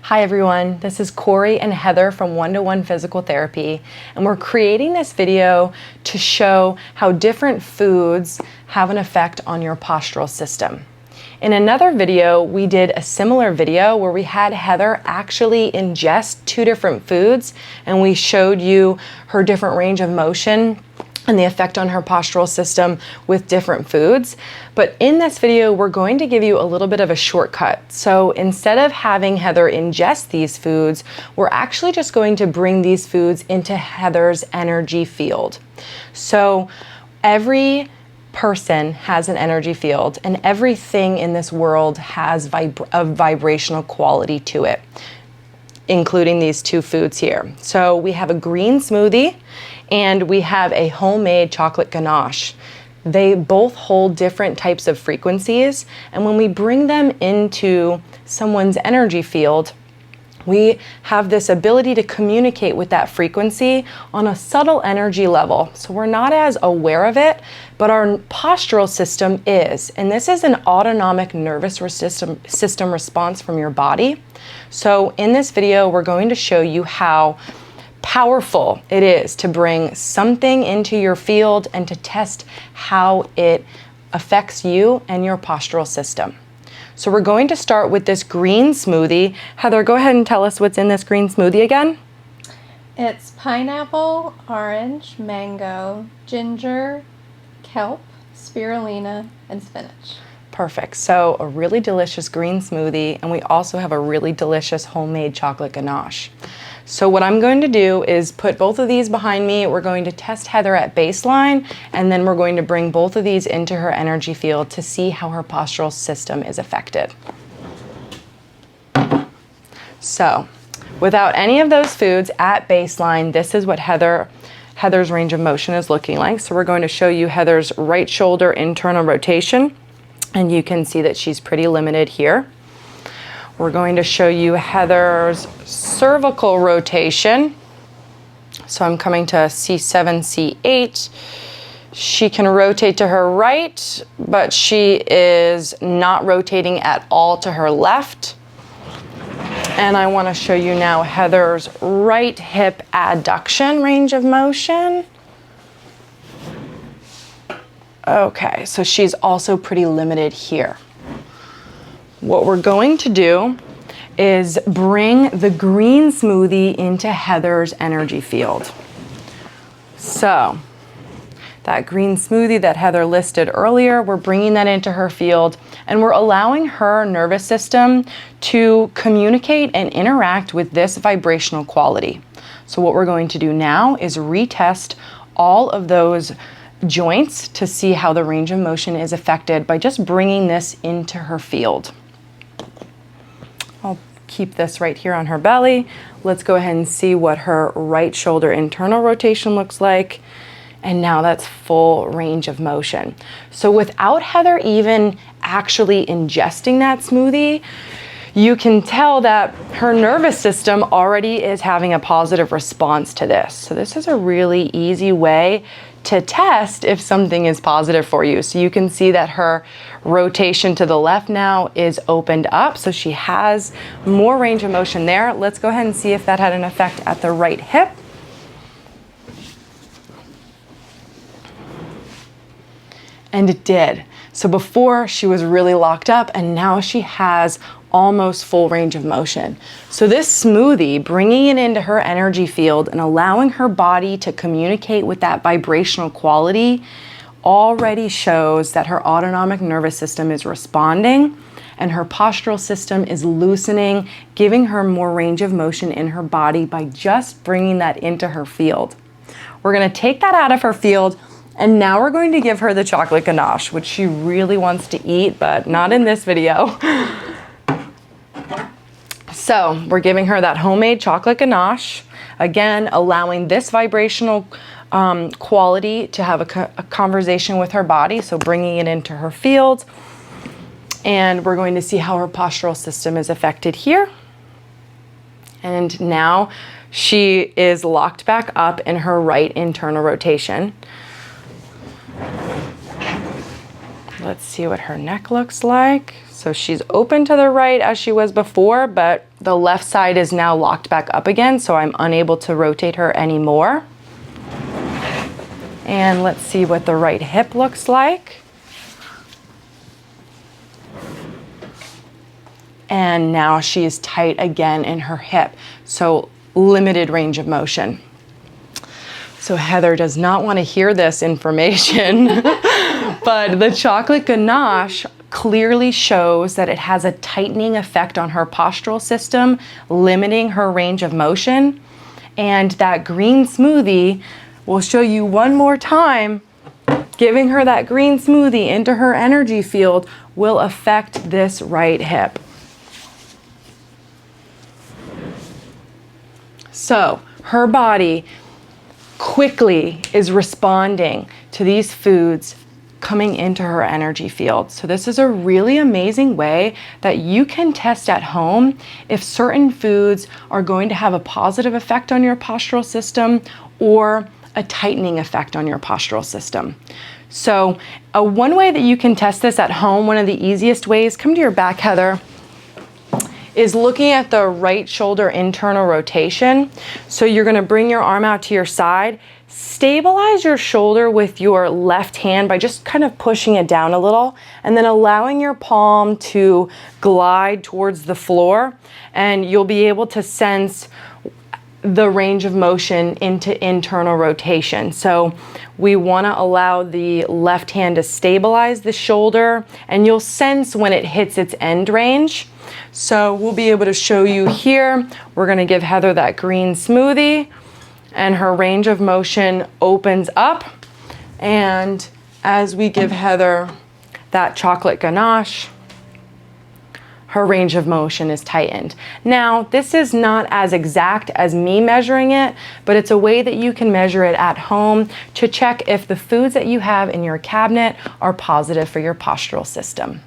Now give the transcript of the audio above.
Hi everyone, this is Corey and Heather from One-to-One Physical Therapy, and we're creating this video to show how different foods have an effect on your postural system. In another video, we did a similar video where we had Heather actually ingest two different foods, and we showed you her different range of motion and the effect on her postural system with different foods. But in this video, we're going to give you a little bit of a shortcut. So instead of having Heather ingest these foods, we're actually just going to bring these foods into Heather's energy field. So every person has an energy field, and everything in this world has a vibrational quality to it, including these two foods here. So we have a green smoothie and we have a homemade chocolate ganache. They both hold different types of frequencies, and when we bring them into someone's energy field, we have this ability to communicate with that frequency on a subtle energy level. So we're not as aware of it, but our postural system is. And this is an autonomic nervous system response from your body. So in this video, we're going to show you how powerful it is to bring something into your field and to test how it affects you and your postural system. So we're going to start with this green smoothie. Heather, go ahead and tell us what's in this green smoothie again. It's pineapple, orange, mango, ginger, kelp, spirulina, and spinach. Perfect. So a really delicious green smoothie, and we also have a really delicious homemade chocolate ganache. So what I'm going to do is put both of these behind me. We're going to test Heather at baseline, and then we're going to bring both of these into her energy field to see how her postural system is affected. So without any of those foods at baseline, this is what Heather's range of motion is looking like. So we're going to show you Heather's right shoulder internal rotation, and you can see that she's pretty limited here. We're going to show you Heather's cervical rotation. So I'm coming to C7, C8. She can rotate to her right, but she is not rotating at all to her left. And I want to show you now Heather's right hip adduction range of motion. Okay, so she's also pretty limited here. What we're going to do is bring the green smoothie into Heather's energy field. So that green smoothie that Heather listed earlier, we're bringing that into her field, and we're allowing her nervous system to communicate and interact with this vibrational quality. So what we're going to do now is retest all of those joints to see how the range of motion is affected by just bringing this into her field. I'll keep this right here on her belly. Let's go ahead and see what her right shoulder internal rotation looks like. And now that's full range of motion. So without Heather even actually ingesting that smoothie, you can tell that her nervous system already is having a positive response to this. So this is a really easy way to test if something is positive for you. So you can see that her rotation to the left now is opened up, so she has more range of motion there. Let's go ahead and see if that had an effect at the right hip. And it did. So before she was really locked up, and now she has almost full range of motion. So this smoothie, bringing it into her energy field and allowing her body to communicate with that vibrational quality, already shows that her autonomic nervous system is responding and her postural system is loosening, giving her more range of motion in her body by just bringing that into her field. We're going to take that out of her field, and now we're going to give her the chocolate ganache, which she really wants to eat, but not in this video. So we're giving her that homemade chocolate ganache, again, allowing this vibrational quality to have a conversation with her body, so bringing it into her field. And we're going to see how her postural system is affected here. And now she is locked back up in her right internal rotation. Let's see what her neck looks like. So she's open to the right as she was before, but The left side is now locked back up again, so I'm unable to rotate her anymore. And let's see what the right hip looks like. And now she is tight again in her hip, so limited range of motion. So Heather does not want to hear this information, but the chocolate ganache clearly shows that it has a tightening effect on her postural system, limiting her range of motion. And that green smoothie will show you one more time, giving her that green smoothie into her energy field will affect this right hip. So her body quickly is responding to these foods coming into her energy field. So this is a really amazing way that you can test at home if certain foods are going to have a positive effect on your postural system or a tightening effect on your postural system. So one way that you can test this at home, one of the easiest ways, come to your back, Heather, is looking at the right shoulder internal rotation. So you're gonna bring your arm out to your side, stabilize your shoulder with your left hand by just kind of pushing it down a little, and then allowing your palm to glide towards the floor, and you'll be able to sense the range of motion into internal rotation. So we want to allow the left hand to stabilize the shoulder, and you'll sense when it hits its end range. So we'll be able to show you here. We're going to give Heather that green smoothie, and her range of motion opens up. And as we give Heather that chocolate ganache, her range of motion is tightened. Now, this is not as exact as me measuring it, but it's a way that you can measure it at home to check if the foods that you have in your cabinet are positive for your postural system.